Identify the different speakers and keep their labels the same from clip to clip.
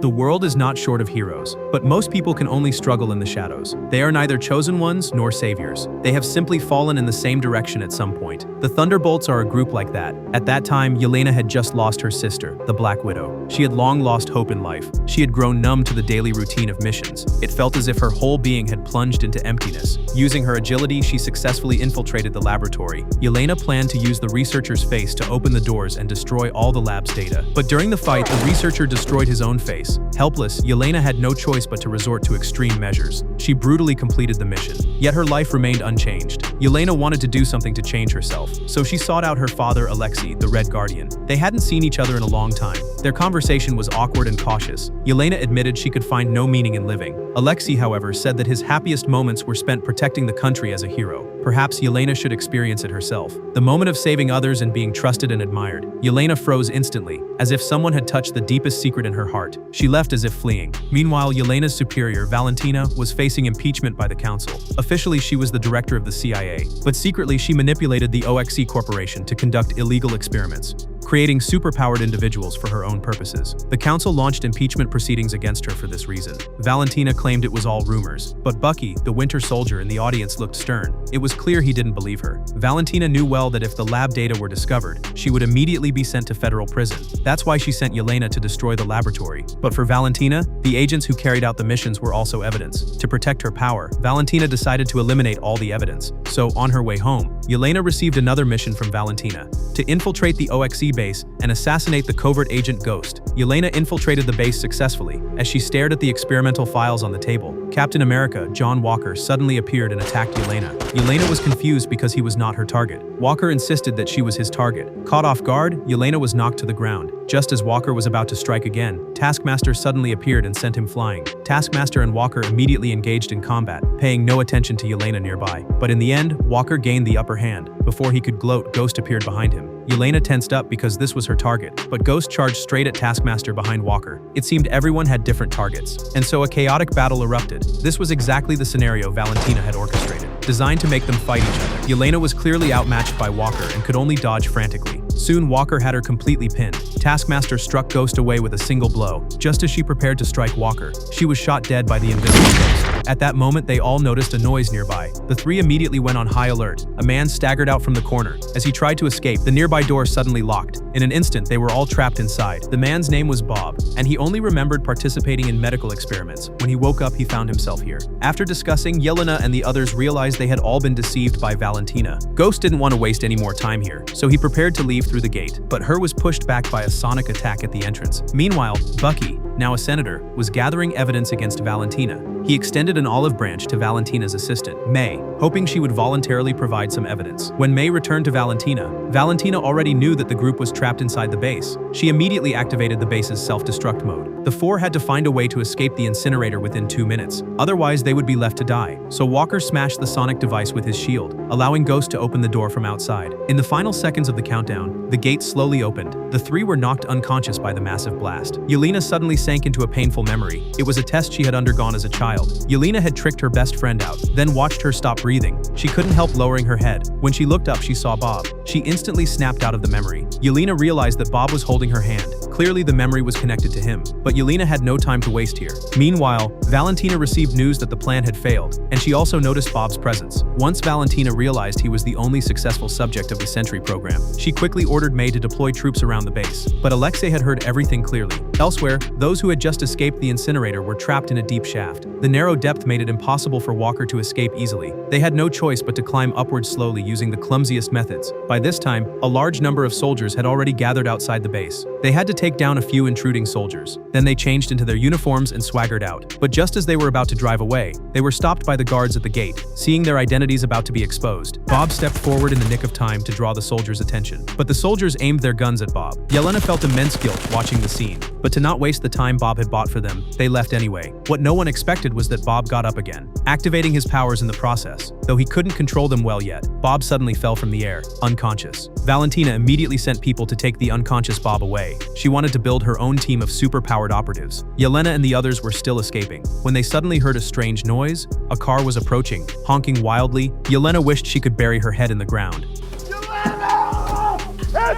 Speaker 1: The world is not short of heroes, but most people can only struggle in the shadows. They are neither chosen ones nor saviors. They have simply fallen in the same direction at some point. The Thunderbolts are a group like that. At that time, Yelena had just lost her sister, the Black Widow. She had long lost hope in life. She had grown numb to the daily routine of missions. It felt as if her whole being had plunged into emptiness. Using her agility, she successfully infiltrated the laboratory. Yelena planned to use the researcher's face to open the doors and destroy all the lab's data. But during the fight, the researcher destroyed his own face. Helpless, Yelena had no choice but to resort to extreme measures. She brutally completed the mission. Yet her life remained unchanged. Yelena wanted to do something to change herself, so she sought out her father, Alexei, the Red Guardian. They hadn't seen each other in a long time. Their conversation was awkward and cautious. Yelena admitted she could find no meaning in living. Alexei, however, said that his happiest moments were spent protecting the country as a hero. Perhaps Yelena should experience it herself. The moment of saving others and being trusted and admired. Yelena froze instantly, as if someone had touched the deepest secret in her heart. She left as if fleeing. Meanwhile, Yelena's superior, Valentina, was facing impeachment by the council. Officially, she was the director of the CIA, but secretly she manipulated the OXC Corporation to conduct illegal experiments, creating superpowered individuals for her own purposes. The council launched impeachment proceedings against her for this reason. Valentina claimed it was all rumors, but Bucky, the Winter Soldier in the audience, looked stern. It was clear he didn't believe her. Valentina knew well that if the lab data were discovered, she would immediately be sent to federal prison. That's why she sent Yelena to destroy the laboratory. But for Valentina, the agents who carried out the missions were also evidence. To protect her power, Valentina decided to eliminate all the evidence. So, on her way home, Yelena received another mission from Valentina: to infiltrate the OXC base and assassinate the covert agent Ghost. Yelena infiltrated the base successfully. As she stared at the experimental files on the table, Captain America, John Walker, suddenly appeared and attacked Yelena. Yelena was confused because he was not her target. Walker insisted that she was his target. Caught off guard, Yelena was knocked to the ground. Just as Walker was about to strike again, Taskmaster suddenly appeared and sent him flying. Taskmaster and Walker immediately engaged in combat, paying no attention to Yelena nearby. But in the end, Walker gained the upper hand. Before he could gloat, Ghost appeared behind him. Yelena tensed up because this was her target, but Ghost charged straight at Taskmaster behind Walker. It seemed everyone had different targets, and so a chaotic battle erupted. This was exactly the scenario Valentina had orchestrated, designed to make them fight each other. Yelena was clearly outmatched by Walker and could only dodge frantically. Soon, Walker had her completely pinned. Taskmaster struck Ghost away with a single blow. Just as she prepared to strike Walker, she was shot dead by the invisible Ghost. At that moment, they all noticed a noise nearby. The three immediately went on high alert. A man staggered out from the corner. As he tried to escape, the nearby door suddenly locked. In an instant, they were all trapped inside. The man's name was Bob, and he only remembered participating in medical experiments. When he woke up, he found himself here. After discussing, Yelena and the others realized they had all been deceived by Valentina. Ghost didn't want to waste any more time here, so he prepared to leave through the gate, but her was pushed back by a sonic attack at the entrance. Meanwhile, Bucky, now a senator, was gathering evidence against Valentina. He extended an olive branch to Valentina's assistant, May, hoping she would voluntarily provide some evidence. When May returned to Valentina, Valentina already knew that the group was trapped inside the base. She immediately activated the base's self-destruct mode. The four had to find a way to escape the incinerator within 2 minutes, otherwise they would be left to die. So Walker smashed the sonic device with his shield, allowing Ghost to open the door from outside. In the final seconds of the countdown, the gate slowly opened. The three were knocked unconscious by the massive blast. Yelena suddenly sank into a painful memory. It was a test she had undergone as a child. Yelena had tricked her best friend out, then watched her stop breathing. She couldn't help lowering her head. When she looked up, she saw Bob. She instantly snapped out of the memory. Yelena realized that Bob was holding her hand. Clearly, the memory was connected to him, but Yelena had no time to waste here. Meanwhile, Valentina received news that the plan had failed, and she also noticed Bob's presence. Once Valentina realized he was the only successful subject of the Sentry program, she quickly ordered May to deploy troops around the base. But Alexei had heard everything clearly. Elsewhere, those who had just escaped the incinerator were trapped in a deep shaft. The narrow depth made it impossible for Walker to escape easily. They had no choice but to climb upward slowly using the clumsiest methods. By this time, a large number of soldiers had already gathered outside the base. They had to take down a few intruding soldiers. Then they changed into their uniforms and swaggered out. But just as they were about to drive away, they were stopped by the guards at the gate. Seeing their identities about to be exposed, Bob stepped forward in the nick of time to draw the soldiers' attention. But the soldiers aimed their guns at Bob. Yelena felt immense guilt watching the scene. But to not waste the time Bob had bought for them, they left anyway. What no one expected was that Bob got up again, activating his powers in the process. Though he couldn't control them well yet, Bob suddenly fell from the air, unconscious. Valentina immediately sent people to take the unconscious Bob away. She wanted to build her own team of super-powered operatives. Yelena and the others were still escaping when they suddenly heard a strange noise. A car was approaching, honking wildly. Yelena wished she could bury her head in the ground.
Speaker 2: Yelena!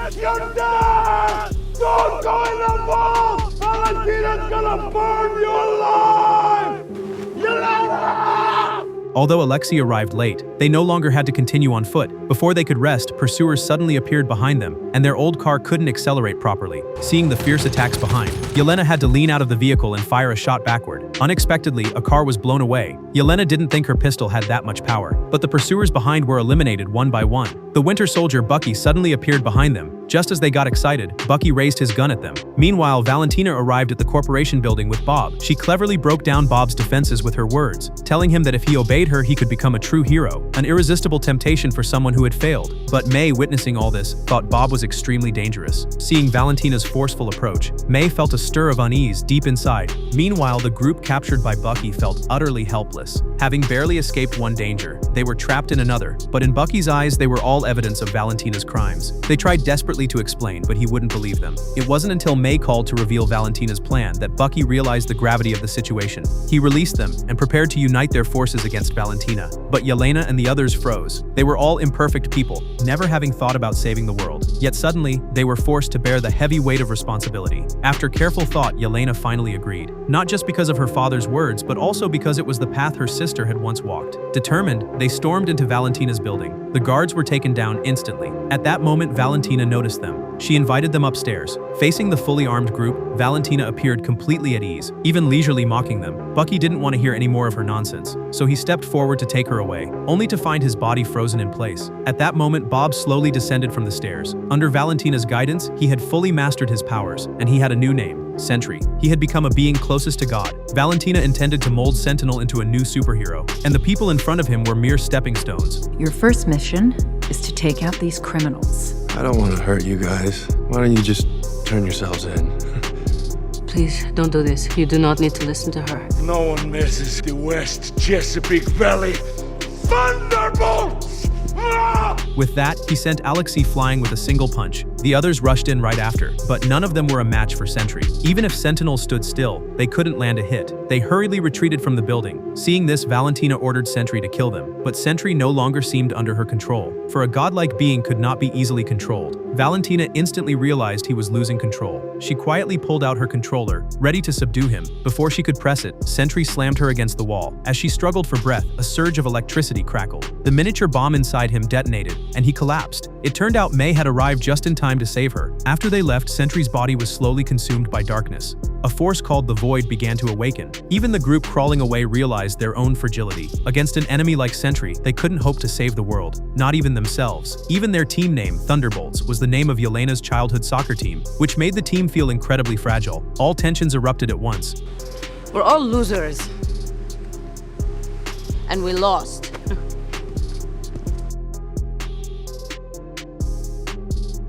Speaker 2: It's your dad! Don't go in the vault! Valentina's gonna burn you alive! Yelena!
Speaker 1: Although Alexei arrived late, they no longer had to continue on foot. Before they could rest, pursuers suddenly appeared behind them, and their old car couldn't accelerate properly. Seeing the fierce attacks behind, Yelena had to lean out of the vehicle and fire a shot backward. Unexpectedly, a car was blown away. Yelena didn't think her pistol had that much power, but the pursuers behind were eliminated one by one. The Winter Soldier Bucky suddenly appeared behind them. Just as they got excited, Bucky raised his gun at them. Meanwhile, Valentina arrived at the corporation building with Bob. She cleverly broke down Bob's defenses with her words, telling him that if he obeyed her, he could become a true hero, an irresistible temptation for someone who had failed. But May, witnessing all this, thought Bob was extremely dangerous. Seeing Valentina's forceful approach, May felt a stir of unease deep inside. Meanwhile, the group captured by Bucky felt utterly helpless. Having barely escaped one danger, they were trapped in another. But in Bucky's eyes, they were all evidence of Valentina's crimes. They tried desperately to explain, but he wouldn't believe them. It wasn't until May called to reveal Valentina's plan that Bucky realized the gravity of the situation. He released them and prepared to unite their forces against Valentina. But Yelena and the others froze. They were all imperfect people, never having thought about saving the world. Yet suddenly, they were forced to bear the heavy weight of responsibility. After careful thought, Yelena finally agreed. Not just because of her father's words, but also because it was the path her sister had once walked. Determined, they stormed into Valentina's building. The guards were taken down instantly. At that moment, Valentina noticed them. She invited them upstairs. Facing the fully armed group, Valentina appeared completely at ease, even leisurely mocking them. Bucky didn't want to hear any more of her nonsense, so he stepped forward to take her away, only to find his body frozen in place. At that moment, Bob slowly descended from the stairs. Under Valentina's guidance, he had fully mastered his powers, and he had a new name: Sentry. He had become a being closest to God. Valentina intended to mold Sentinel into a new superhero, and the people in front of him were mere stepping stones.
Speaker 3: Your first mission is to take out these criminals.
Speaker 4: I don't want to hurt you guys. Why don't you just turn yourselves in?
Speaker 5: Please, don't do this. You do not need to listen to her.
Speaker 2: No one messes the West Chesapeake Valley. Thunderbolts! Ah!
Speaker 1: With that, he sent Alexei flying with a single punch. The others rushed in right after, but none of them were a match for Sentry. Even if Sentinel stood still, they couldn't land a hit. They hurriedly retreated from the building. Seeing this, Valentina ordered Sentry to kill them, but Sentry no longer seemed under her control. For a godlike being could not be easily controlled. Valentina instantly realized he was losing control. She quietly pulled out her controller, ready to subdue him. Before she could press it, Sentry slammed her against the wall. As she struggled for breath, a surge of electricity crackled. The miniature bomb inside him detonated, and he collapsed. It turned out May had arrived just in time to save her. After they left, Sentry's body was slowly consumed by darkness. A force called the Void began to awaken. Even the group crawling away realized their own fragility. Against an enemy like Sentry, they couldn't hope to save the world, not even themselves. Even their team name, Thunderbolts, was the name of Yelena's childhood soccer team, which made the team feel incredibly fragile. All tensions erupted at once.
Speaker 5: We're all losers. And we lost.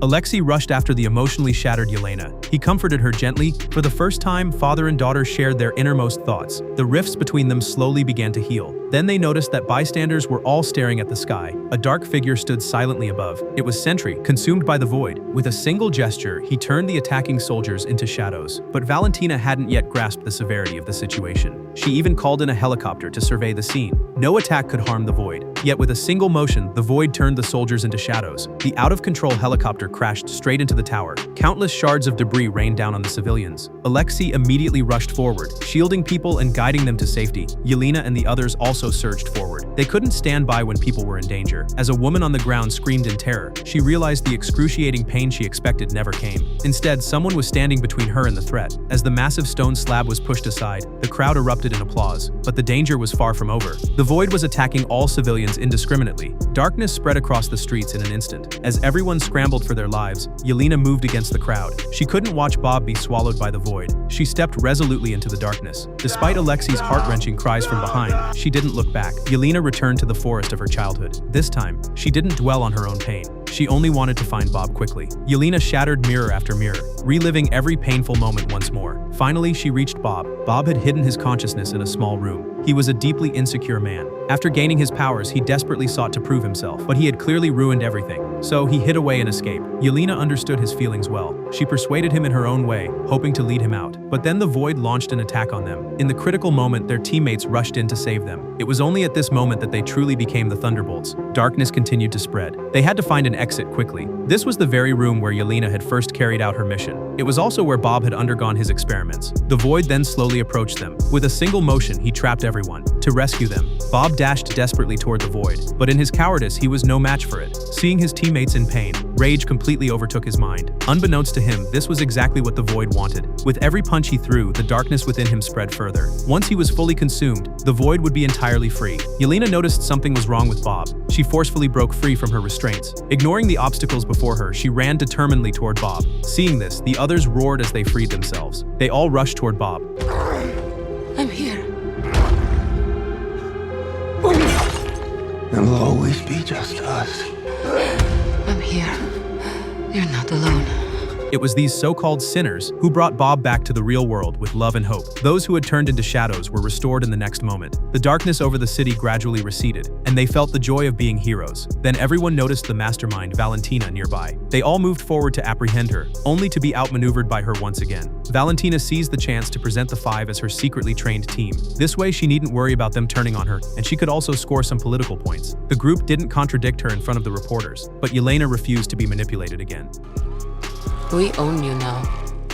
Speaker 1: Alexei rushed after the emotionally shattered Yelena. He comforted her gently. For the first time, father and daughter shared their innermost thoughts. The rifts between them slowly began to heal. Then they noticed that bystanders were all staring at the sky. A dark figure stood silently above. It was Sentry, consumed by the void. With a single gesture, he turned the attacking soldiers into shadows. But Valentina hadn't yet grasped the severity of the situation. She even called in a helicopter to survey the scene. No attack could harm the void. Yet with a single motion, the void turned the soldiers into shadows. The out-of-control helicopter crashed straight into the tower. Countless shards of debris rained down on the civilians. Alexei immediately rushed forward, shielding people and guiding them to safety. Yelena and the others also surged forward. They couldn't stand by when people were in danger. As a woman on the ground screamed in terror, she realized the excruciating pain she expected never came. Instead, someone was standing between her and the threat. As the massive stone slab was pushed aside, the crowd erupted in applause. But the danger was far from over. The void was attacking all civilians indiscriminately. Darkness spread across the streets in an instant. As everyone scrambled for their lives, Yelena moved against the crowd. She couldn't watch Bob be swallowed by the void. She stepped resolutely into the darkness. Despite Alexei's heart-wrenching cries from behind, she didn't look back. Yelena returned to the forest of her childhood. This time, she didn't dwell on her own pain. She only wanted to find Bob quickly. Yelena shattered mirror after mirror, reliving every painful moment once more. Finally, she reached Bob. Bob had hidden his consciousness in a small room. He was a deeply insecure man. After gaining his powers, he desperately sought to prove himself, but he had clearly ruined everything. So he hid away and escaped. Yelena understood his feelings well. She persuaded him in her own way, hoping to lead him out. But then the void launched an attack on them. In the critical moment, their teammates rushed in to save them. It was only at this moment that they truly became the Thunderbolts. Darkness continued to spread. They had to find an exit quickly. This was the very room where Yelena had first carried out her mission. It was also where Bob had undergone his experiments. The Void then slowly approached them. With a single motion, he trapped everyone. To rescue them, Bob dashed desperately toward the Void, but in his cowardice, he was no match for it. Seeing his teammates in pain, rage completely overtook his mind. Unbeknownst to him, this was exactly what the Void wanted. With every punch he threw, the darkness within him spread further. Once he was fully consumed, the Void would be entirely free. Yelena noticed something was wrong with Bob. She forcefully broke free from her restraints. Ignoring the obstacles before her, she ran determinedly toward Bob. Seeing this, the others roared as they freed themselves. They all rushed toward Bob.
Speaker 5: I'm here.
Speaker 4: It'll always be just us.
Speaker 5: I'm here. You're not alone.
Speaker 1: It was these so-called sinners who brought Bob back to the real world with love and hope. Those who had turned into shadows were restored in the next moment. The darkness over the city gradually receded, and they felt the joy of being heroes. Then everyone noticed the mastermind, Valentina, nearby. They all moved forward to apprehend her, only to be outmaneuvered by her once again. Valentina seized the chance to present the Five as her secretly trained team. This way, she needn't worry about them turning on her, and she could also score some political points. The group didn't contradict her in front of the reporters, but Yelena refused to be manipulated again.
Speaker 5: We own you now.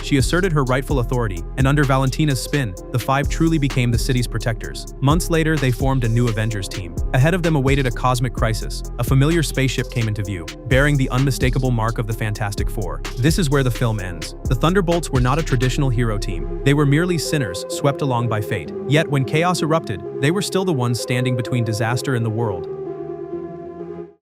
Speaker 1: She asserted her rightful authority, and under Valentina's spin, the Five truly became the city's protectors. Months later, they formed a new Avengers team. Ahead of them awaited a cosmic crisis. A familiar spaceship came into view, bearing the unmistakable mark of the Fantastic Four. This is where the film ends. The Thunderbolts were not a traditional hero team. They were merely sinners swept along by fate. Yet, when chaos erupted, they were still the ones standing between disaster and the world.